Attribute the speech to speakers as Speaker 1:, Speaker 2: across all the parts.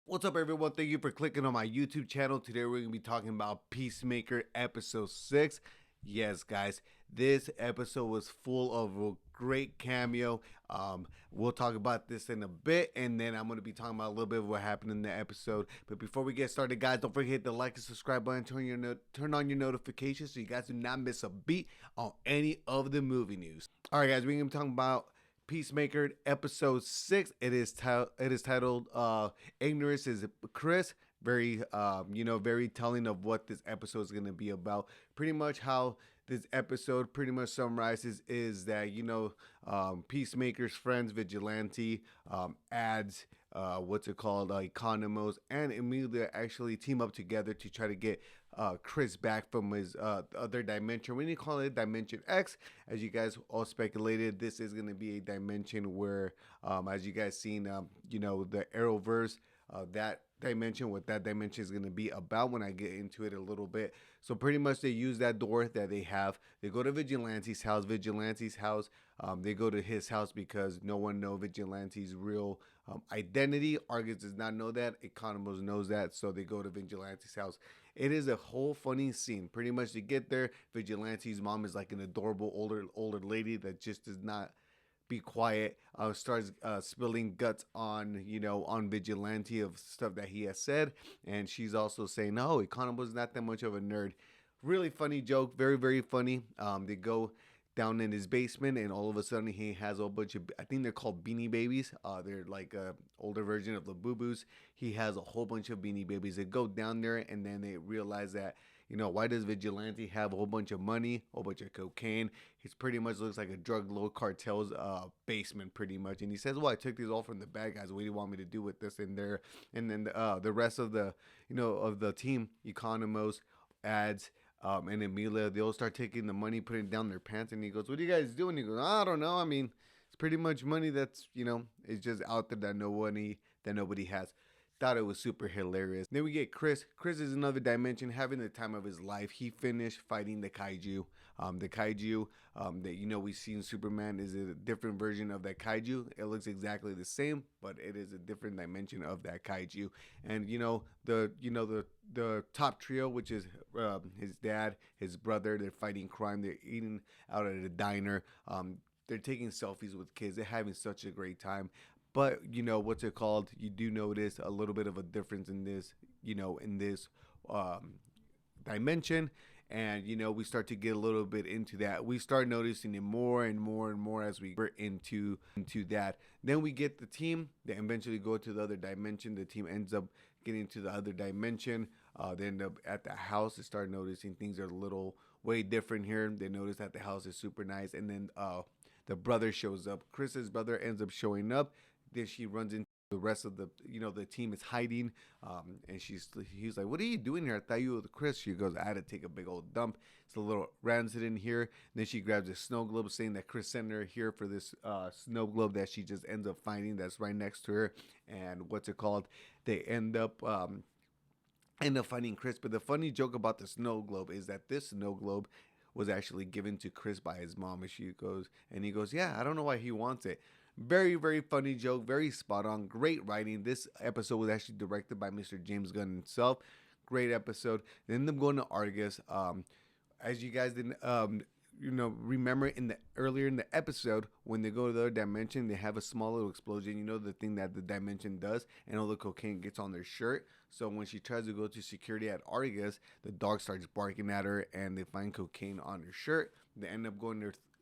Speaker 1: What's up, everyone? Thank you for clicking on my YouTube channel. Today, we're going to be talking about Peacemaker episode 6. Yes, guys, this episode was full of a great cameo. We'll talk about this in a bit, and then I'm going to be talking about a little bit of what happened in the episode. But before we get started, guys, don't forget to like and subscribe button, turn on your notifications so you guys do not miss a beat on any of the movie news. All right, guys, we're going to be talking about Peacemaker episode 6. It is titled Ignorance is Chris. Very very telling of what this episode is going to be about. Pretty much how this episode pretty much summarizes is that Peacemaker's friends Vigilante, ads, what's it called, Economos and Emilia actually team up together to try to get Chris back from his other dimension. We need to call it Dimension X. As you guys all speculated, this is going to be a dimension where, as you guys seen, the Arrowverse, that dimension, what that dimension is going to be about when I get into it a little bit. So pretty much they use that door that they have. They go to Vigilante's house. They go to his house because no one knows Vigilante's real identity. Argus does not know that. Economos knows that. So they go to Vigilante's house. It is a whole funny scene. Pretty much to get there, Vigilante's mom is like an adorable older lady that just does not be quiet. Starts spilling guts on Vigilante of stuff that he has said, and she's also saying, "No, Economos not that much of a nerd." Really funny joke, very very funny. They go down in his basement, and all of a sudden he has a whole bunch of, I think they're called Beanie Babies. They're like a older version of the Boo Boos. He has a whole bunch of Beanie Babies. They go down there, and then they realize that, why does Vigilante have a whole bunch of money, a whole bunch of cocaine? He pretty much looks like a drug lord cartel's basement, pretty much. And he says, "Well, I took these all from the bad guys. What do you want me to do with this?" And there, and then the rest of the team, Economos, ads, and Emilia, they all start taking the money, putting it down their pants. And he goes, "What are you guys doing?" He goes, "I don't know. I mean, it's pretty much money that's it's just out there that nobody has." Thought it was super hilarious. Then we get Chris. Chris is another dimension, having the time of his life. He finished fighting the kaiju. The kaiju that we've seen Superman is a different version of that kaiju. It looks exactly the same, but it is a different dimension of that kaiju. And the top trio, which is his dad, his brother. They're fighting crime. They're eating out at a diner. They're taking selfies with kids. They're having such a great time. But what's it called? You do notice a little bit of a difference in this um, dimension, and we start to get a little bit into that. We start noticing it more and more and more as we get into that. Then we get the team. They eventually go to the other dimension. The team ends up getting to the other dimension. They end up at the house. They start noticing things are a little way different here. They notice that the house is super nice, and then the brother shows up. Chris's brother ends up showing up. Then she runs into the rest of the team is hiding, and he's like, "What are you doing here? I thought you were the Chris." She goes, "I had to take a big old dump. It's a little rancid in here." And then she grabs a snow globe, saying that Chris sent her here for this snow globe that she just ends up finding that's right next to her. And what's it called? They end up finding Chris. But the funny joke about the snow globe is that this snow globe was actually given to Chris by his mom. And he goes, "Yeah, I don't know why he wants it." Very, very funny joke, very spot on, great writing. This episode was actually directed by Mr. James Gunn himself. Great episode. Then them going to Argus. As you guys didn't remember earlier in the episode, when they go to the other dimension, they have a small little explosion. The thing that the dimension does, and all the cocaine gets on their shirt. So when she tries to go to security at Argus, the dog starts barking at her, and they find cocaine on her shirt. They end up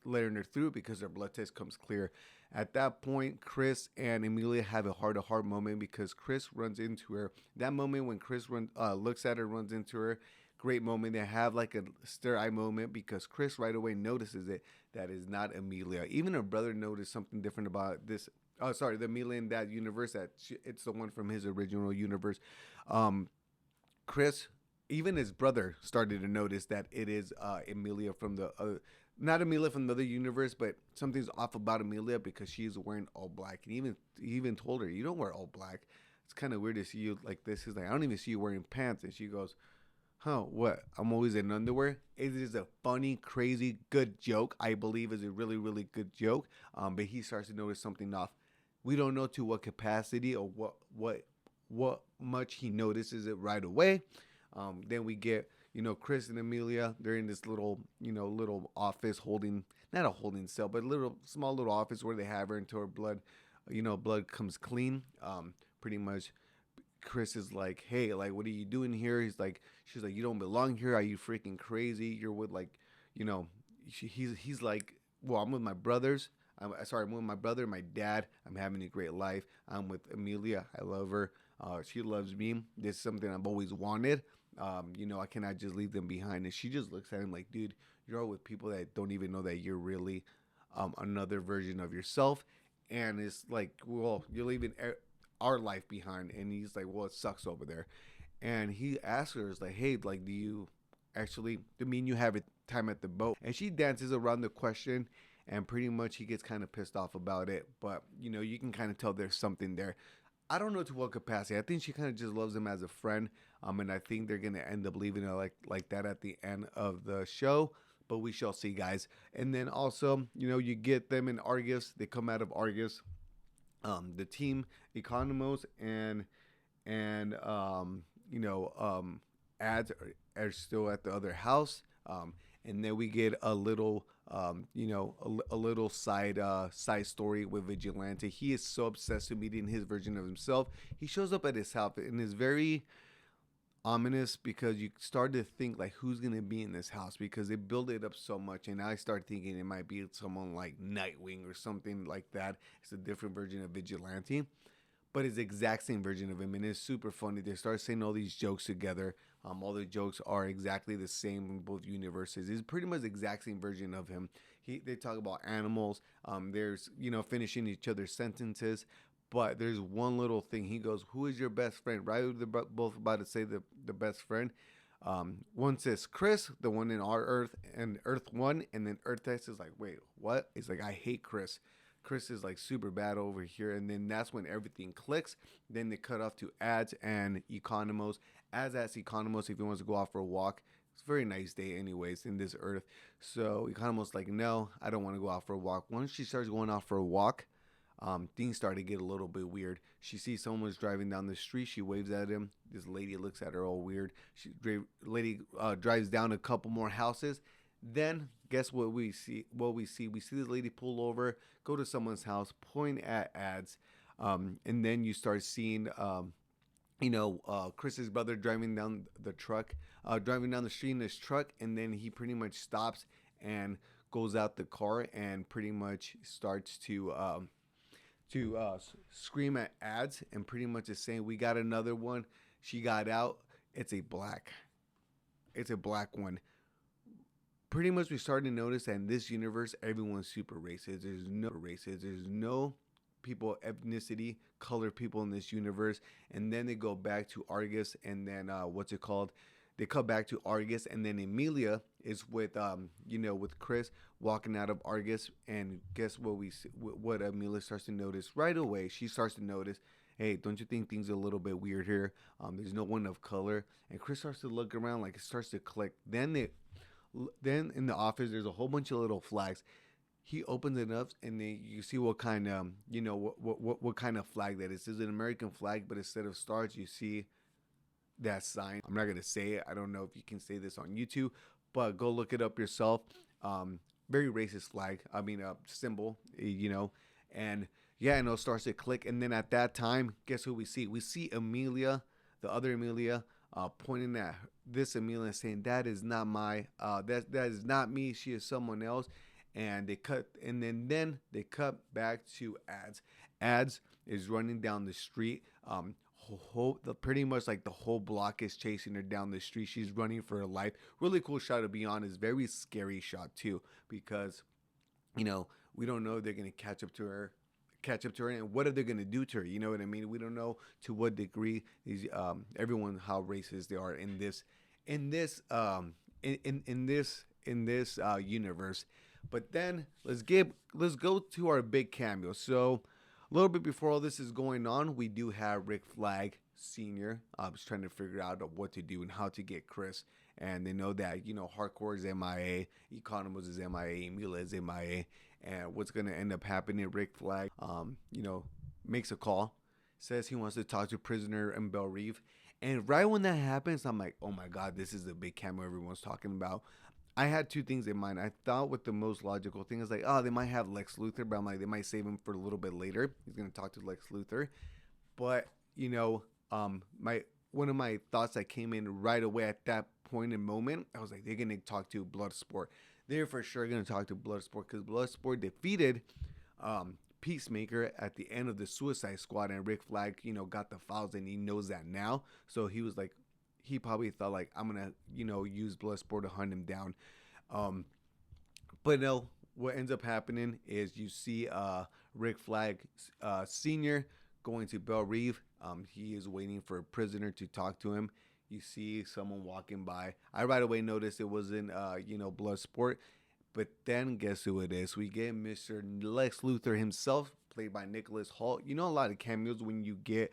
Speaker 1: letting her through because her blood test comes clear. At that point, Chris and Emilia have a heart-to-heart moment because Chris runs into her. That moment when Chris looks at her, runs into her, great moment. They have like a stir eye moment because Chris right away notices it. That is not Emilia. Even her brother noticed something different about this. Oh, sorry, the Emilia in that universe. It's the one from his original universe. Um, Chris, even his brother started to notice that it is Emilia from the not Emilia from the other universe, but something's off about Emilia because she's wearing all black. And he even told her, "You don't wear all black. It's kind of weird to see you like this." He's like, "I don't even see you wearing pants." And she goes, "Huh, what? I'm always in underwear." It is a funny, crazy, good joke. I believe is a really, really good joke. But he starts to notice something off. We don't know to what capacity or what much he notices it right away. Then we get, Chris and Amelia. They're in this little, little office holding, not a holding cell, but a little small little office where they have her until her blood, blood comes clean. Pretty much Chris is like, hey, like, what are you doing here? She's like, you don't belong here. Are you freaking crazy? You're with like, you know, he's like, well, I'm with my brothers. I'm with my brother, my dad. I'm having a great life. I'm with Amelia. I love her. She loves me. This is something I've always wanted. I cannot just leave them behind. And she just looks at him like, dude, you're all with people that don't even know that you're really another version of yourself. And it's like, well, you're leaving our life behind. And he's like, well, it sucks over there. And he asks her, is like, hey, like, do you actually, do mean you have a time at the boat? And she dances around the question, and pretty much he gets kind of pissed off about it. But, you can kind of tell there's something there. I don't know to what capacity. I think she kind of just loves him as a friend. And I think they're gonna end up leaving it like that at the end of the show. But we shall see, guys. And then also, you get them in Argus. They come out of Argus. The team Economos and ads are still at the other house. And then we get a little a little side story with Vigilante. He is so obsessed with meeting his version of himself. He shows up at his house and is very ominous because you start to think like who's gonna be in this house because they build it up so much, and I start thinking it might be someone like Nightwing or something like that. It's a different version of Vigilante, but it's the exact same version of him, and it's super funny. They start saying all these jokes together. All the jokes are exactly the same in both universes. It's pretty much the exact same version of him. They talk about animals. There's finishing each other's sentences. But there's one little thing. He goes, "Who is your best friend?" Right? They're both about to say the best friend. One says Chris, the one in our Earth, and Earth One, and then Earth X is like, "Wait, what?" He's like, "I hate Chris. Chris is like super bad over here." And then that's when everything clicks. Then they cut off to ads and Economos. As asks Economos if he wants to go out for a walk. It's a very nice day, anyways, in this Earth. So Economos like, "No, I don't want to go out for a walk." Once she starts going out for a walk, things started to get a little bit weird. She sees someone's driving down the street. She waves at him. This lady looks at her all weird. Lady drives down a couple more houses. Then guess what we see? We see this lady pull over, go to someone's house, point at ads, and then you start seeing, Chris's brother driving down the street in his truck, and then he pretty much stops and goes out the car and pretty much starts to scream at ads and pretty much is saying, "We got another one." She got out. It's a black one. Pretty much we started to notice that in this universe everyone's super racist. There's no people, ethnicity, color people in this universe. And then they go back to Argus, and then they come back to Argus, and then Emilia is with with Chris walking out of Argus, and guess what what Emilia starts to notice right away. She starts to notice, hey, don't you think things are a little bit weird here? There's no one of color, and Chris starts to look around like it starts to click. Then in the office, there's a whole bunch of little flags. He opens it up, and then you see what kind of what kind of flag that is. It's an American flag, but instead of stars, you see that sign. I'm not gonna say it. I don't know if you can say this on YouTube, but go look it up yourself. Very racist flag. I mean, symbol. And yeah, and it starts to click. And then at that time, guess who we see? We see Amelia, the other Amelia, pointing at this Amelia, saying, "That is not that is not me. She is someone else." And then they cut back to ads. Ads is running down the street. Pretty much like the whole block is chasing her down the street. She's running for her life. Really cool shot, to be honest. Very scary shot too, because we don't know if they're gonna catch up to her, and what are they gonna do to her? You know what I mean? We don't know to what degree these everyone, how racist they are in this universe. But then let's go to our big cameo. So a little bit before all this is going on, we do have Rick Flag Sr. I was trying to figure out what to do and how to get Chris. And they know that, Hardcore is MIA, Economos is MIA, Mila is MIA. And what's going to end up happening, Rick Flag, makes a call says he wants to talk to Prisoner and Belle Reeve. And right when that happens, I'm like, oh my God, this is the big cameo everyone's talking about. I had two things in mind. I thought with the most logical thing is like, oh, they might have Lex Luthor, but I'm like, they might save him for a little bit later. He's gonna talk to Lex Luthor, but you know, my one of my thoughts that came in right away at that point and moment, I was like, they're gonna talk to Bloodsport. They're for sure gonna talk to Bloodsport because Bloodsport defeated Peacemaker at the end of the Suicide Squad, and Rick Flag, got the files, and he knows that now. So he was like, he probably thought like, I'm gonna, use Bloodsport to hunt him down. Um, but no, what ends up happening is you see Rick Flag Senior going to Belle Reeve. He is waiting for a prisoner to talk to him. You see someone walking by. I right away noticed it wasn't Bloodsport. But then guess who it is? We get Mr. Lex Luthor himself, played by Nicholas Hoult. You know, a lot of cameos when you get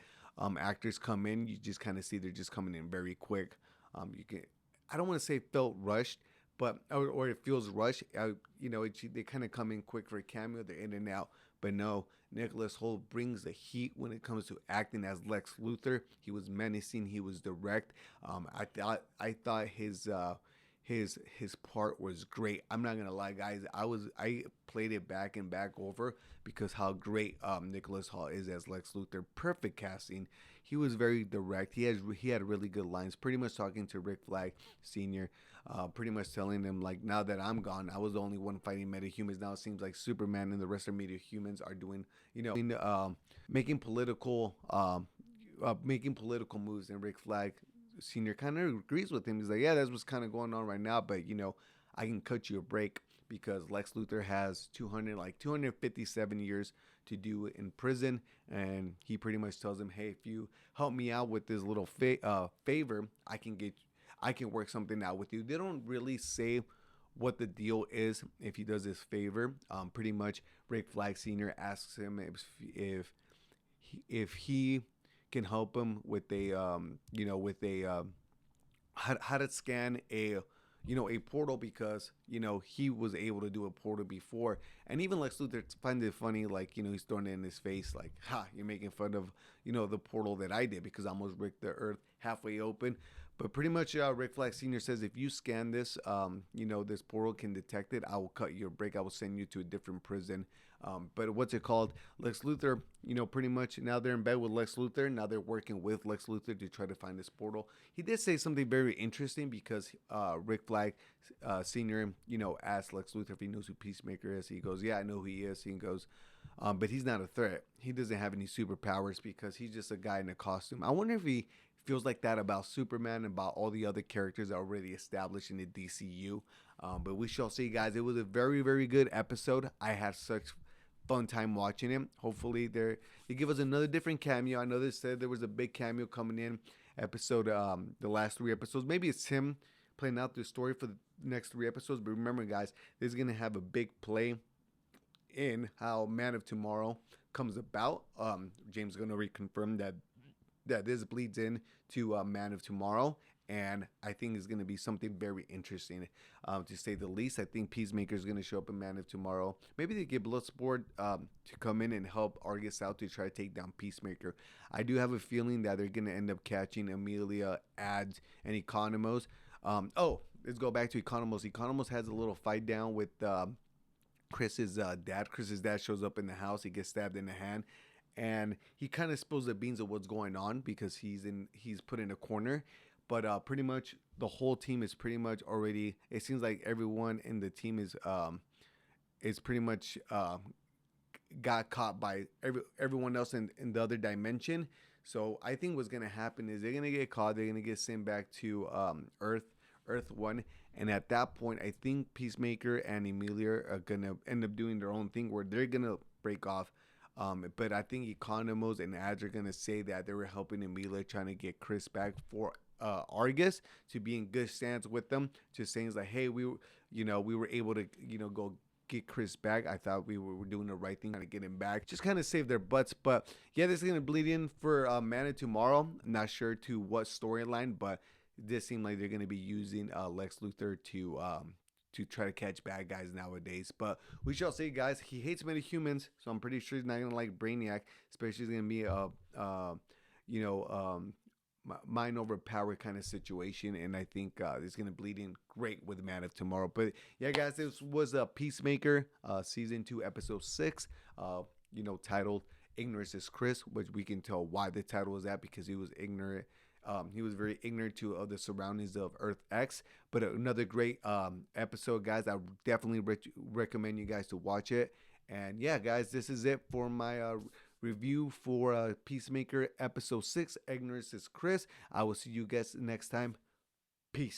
Speaker 1: actors come in, you just kind of see they're just coming in very quick. You can, I don't want to say it felt rushed, but or it feels rushed. They kind of come in quick for a cameo. They're in and out. But no, Nicholas Hoult brings the heat when it comes to acting as Lex Luthor. He was menacing. He was direct. I thought his part was great. I'm not gonna lie, guys. I played it back and back over because how great Nicholas Hoult is as Lex Luthor. Perfect casting. He was very direct. He had really good lines. Pretty much talking to Rick Flag Senior. Pretty much telling him like, now that I'm gone, I was the only one fighting metahumans. Now it seems like Superman and the rest of metahumans are doing, making political moves, and Rick Flag Senior kind of agrees with him. He's like, yeah, that's what's kind of going on right now, but I can cut you a break because Lex Luthor has 257 years to do in prison, and he pretty much tells him, hey, if you help me out with this little favor, I can work something out with you. They don't really say what the deal is if he does this favor. Pretty much, Rick Flag Senior asks him if he can help him with how to scan a portal, because he was able to do a portal before. And even Lex Luthor finds it funny, like he's throwing it in his face like, ha, you're making fun of the portal that I did because I almost ripped the earth halfway open. But pretty much, Rick Flag Senior says, if you scan this, this portal can detect it. I will cut you a break. I will send you to a different prison. But what's it called? Lex Luthor, pretty much now they're in bed with Lex Luthor. Now they're working with Lex Luthor to try to find this portal. He did say something very interesting because Rick Flag Senior, asked Lex Luthor if he knows who Peacemaker is. He goes, yeah, I know who he is. He goes, but he's not a threat. He doesn't have any superpowers because he's just a guy in a costume. I wonder if he feels like that about Superman and about all the other characters that are already established in the DCU. But we shall see, guys. It was a very, very good episode. I had such fun time watching it. Hopefully they give us another different cameo. I know they said there was a big cameo coming in episode, the last 3 episodes. Maybe it's him playing out the story for the next 3 episodes. But remember, guys, this is going to have a big play in how Man of Tomorrow comes about. James is going to reconfirm that this bleeds in to Man of Tomorrow, and I think it's going to be something very interesting, to say the least. I think Peacemaker is going to show up in Man of Tomorrow. Maybe they get Bloodsport to come in and help Argus out to try to take down Peacemaker. I do have a feeling that they're going to end up catching Amelia, Ads, and Economos. Let's go back to Economos. Economos has a little fight down with Chris's dad. Chris's dad shows up in the house. He gets stabbed in the hand, and he kind of spills the beans of what's going on because he's put in a corner. But pretty much the whole team is pretty much already. It seems like everyone in the team is pretty much got caught by everyone else in the other dimension. So I think what's gonna happen is they're gonna get caught. They're gonna get sent back to Earth 1, and at that point, I think Peacemaker and Emilia are gonna end up doing their own thing where they're gonna break off. But I think Economos and Ads are gonna say that they were helping Emilia trying to get Chris back for Argus to be in good stands with them. Just saying like, hey, we were able to go get Chris back. I thought we were doing the right thing, trying to get him back. Just kind of save their butts. But yeah, this is gonna bleed in for Man of Tomorrow. I'm not sure to what storyline, but this seemed like they're gonna be using Lex Luthor to to try to catch bad guys nowadays. But we shall see, guys. He hates many humans, so I'm pretty sure he's not gonna like Brainiac, especially he's gonna be you know, mind over power kind of situation, and I think it's gonna bleed in great with Man of Tomorrow. But yeah, guys, this was a Peacemaker, season 2, episode 6. Titled "Ignorance is Chris," which we can tell why the title is that, because he was ignorant. He was very ignorant to the surroundings of Earth X. But another great episode, guys. I definitely recommend you guys to watch it. And yeah, guys, this is it for my review for Peacemaker episode 6. Ignorance is Chris. I will see you guys next time. Peace.